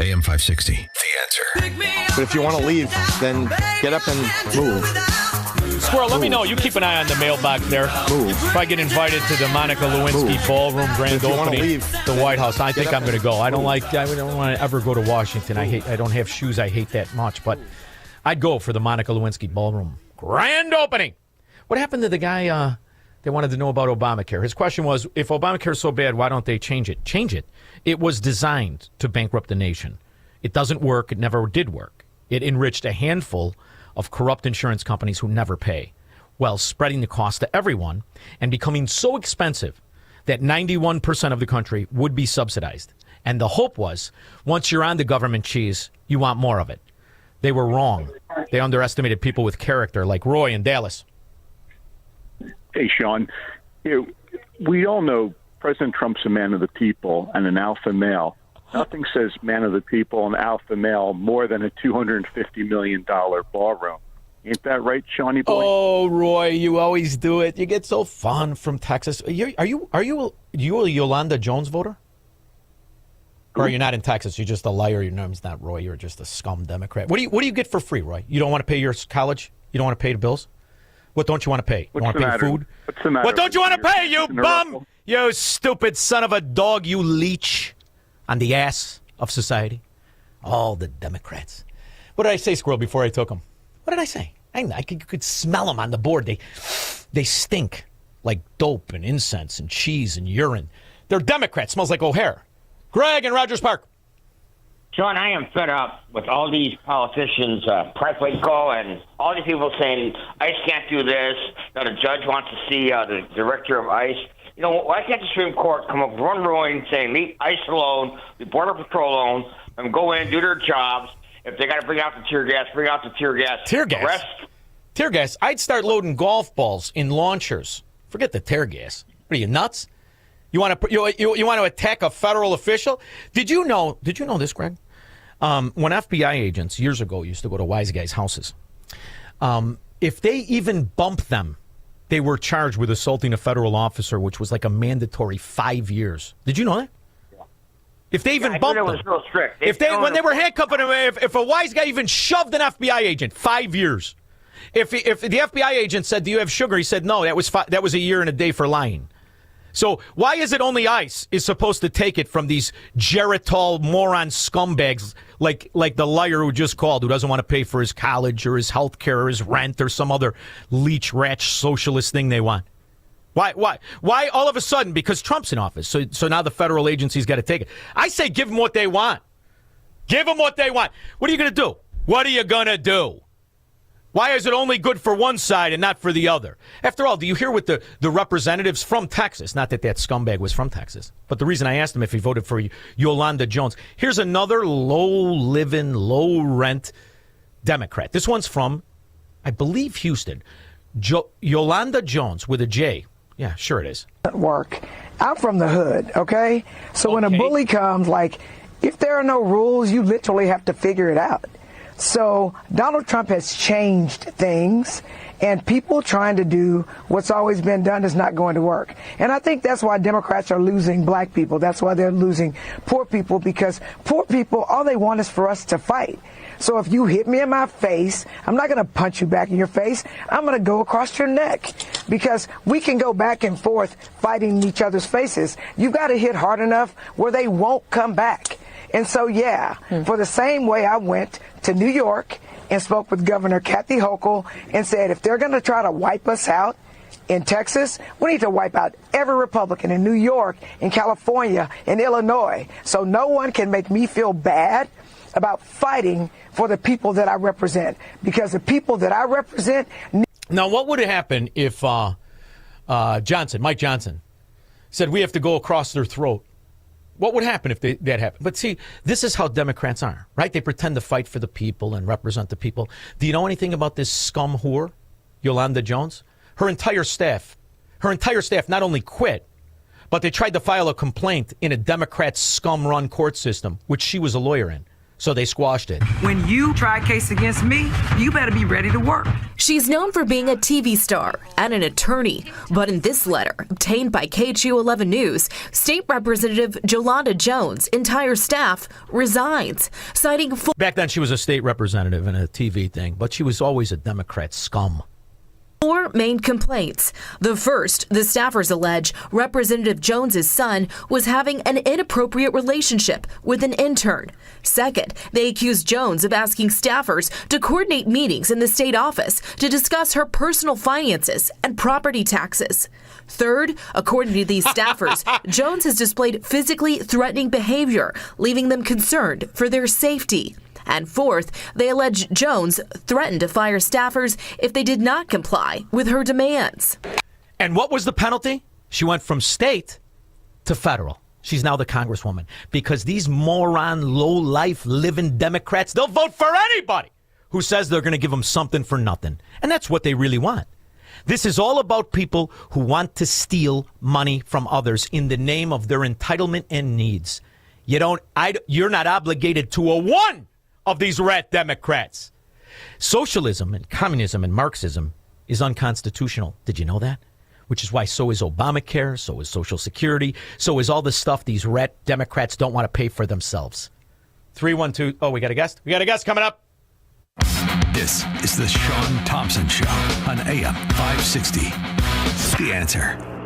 AM 560. The Answer. But if you want to leave, then get up and move. Squirrel, let me know. You keep an eye on the mailbox there. Move. If I get invited to the Monica Lewinsky Ballroom grand If you wanna opening, leave, the White House, I think up I'm going to go. I don't want to ever go to Washington. I don't have shoes I hate that much, but I'd go for the Monica Lewinsky Ballroom grand opening. What happened to the guy they wanted to know about Obamacare? His question was, if Obamacare is so bad, why don't they change it? Change it. It was designed to bankrupt the nation. It doesn't work. It never did work. It enriched a handful of corrupt insurance companies who never pay, while spreading the cost to everyone and becoming so expensive that 91% of the country would be subsidized. And the hope was, once you're on the government cheese, you want more of it. They were wrong. They underestimated people with character like Roy in Dallas. Hey, Shaun. We all know President Trump's a man of the people and an alpha male. Nothing says man of the people and alpha male more than a $250 million ballroom. Ain't that right, Shawnee boy? Oh, Roy, you always do it. You get so fun from Texas. Are you a Yolanda Jones voter? Or are you not in Texas? You're just a liar. Your name's not Roy. You're just a scum Democrat. What do you get for free, Roy? You don't want to pay your college? You don't want to pay the bills? What don't you want to pay? You want to pay food? What's the matter? What don't you want to pay, you bum? You stupid son of a dog, you leech on the ass of society. All the Democrats. What did I say, Squirrel, before I took them? What did I say? You could smell them on the board. They stink like dope and incense and cheese and urine. They're Democrats. Smells like O'Hare. Greg in Rogers Park. Shaun, I am fed up with all these politicians, Preplico, and all these people saying ICE can't do this. Now the judge wants to see the director of ICE. You know, why can't the Supreme Court come up with one ruling saying leave ICE alone, leave Border Patrol alone, and go in and do their jobs? If they got to bring out the tear gas, bring out the tear gas. Tear gas? Arrest. Tear gas? I'd start loading golf balls in launchers. Forget the tear gas. What are you, nuts? You want to attack a federal official? Did you know this, Greg? When FBI agents years ago used to go to wise guys' houses, if they even bumped them, they were charged with assaulting a federal officer, which was like a mandatory 5 years. Did you know that? If they even bumped them, it was real strict. When they were handcuffing him, if a wise guy even shoved an FBI agent, 5 years. If the FBI agent said, "Do you have sugar?" He said, "No." That was a year and a day for lying. So why is it only ICE is supposed to take it from these Geritol moron scumbags like the liar who just called, who doesn't want to pay for his college or his health care or his rent or some other leech rat socialist thing they want? Why all of a sudden? Because Trump's in office. So now the federal agency's got to take it. I say give them what they want. Give them what they want. What are you going to do? What are you going to do? Why is it only good for one side and not for the other? After all, do you hear what the representatives from Texas, not that scumbag was from Texas, but the reason I asked him if he voted for Yolanda Jones. Here's another low-living, low-rent Democrat. This one's from, I believe, Houston. Yolanda Jones with a J. Yeah, sure it is. Work. I'm from the hood, okay? So when a bully comes, if there are no rules, you literally have to figure it out. So Donald Trump has changed things, and people trying to do what's always been done is not going to work. And I think that's why Democrats are losing black people. That's why they're losing poor people, because poor people, all they want is for us to fight. So if you hit me in my face, I'm not going to punch you back in your face. I'm going to go across your neck, because we can go back and forth fighting each other's faces. You got to hit hard enough where they won't come back. And so, for the same way I went to New York and spoke with Governor Kathy Hochul and said, if they're going to try to wipe us out in Texas, we need to wipe out every Republican in New York, in California, in Illinois. So no one can make me feel bad about fighting for the people that I represent, because the people that I represent. Now, what would have happened if Mike Johnson, said we have to go across their throat? What would happen if that happened? But see, this is how Democrats are, right? They pretend to fight for the people and represent the people. Do you know anything about this scum whore, Yolanda Jones? Her entire staff not only quit, but they tried to file a complaint in a Democrat scum-run court system, which she was a lawyer in. So they squashed it. When you try a case against me, you better be ready to work. She's known for being a TV star and an attorney, but in this letter, obtained by KHU 11 News, State Representative Jolanda Jones' entire staff resigns, citing... Back then, she was a state representative in a TV thing, but she was always a Democrat scum. 4 main complaints. The first, the staffers allege Representative Jones's son was having an inappropriate relationship with an intern. Second, they accused Jones of asking staffers to coordinate meetings in the state office to discuss her personal finances and property taxes. Third, according to these staffers, Jones has displayed physically threatening behavior, leaving them concerned for their safety. And fourth, they allege Jones threatened to fire staffers if they did not comply with her demands. And what was the penalty? She went from state to federal. She's now the congresswoman. Because these moron, low-life, living Democrats, they'll vote for anybody who says they're going to give them something for nothing. And that's what they really want. This is all about people who want to steal money from others in the name of their entitlement and needs. You're not obligated to a one of these rat Democrats. Socialism and communism and Marxism is unconstitutional. Did you know that? Which is why so is Obamacare, so is Social Security, so is all the stuff these rat Democrats don't want to pay for themselves. 312. Oh, we got a guest? We got a guest coming up. This is the Shaun Thompson Show on AM 560. The Answer.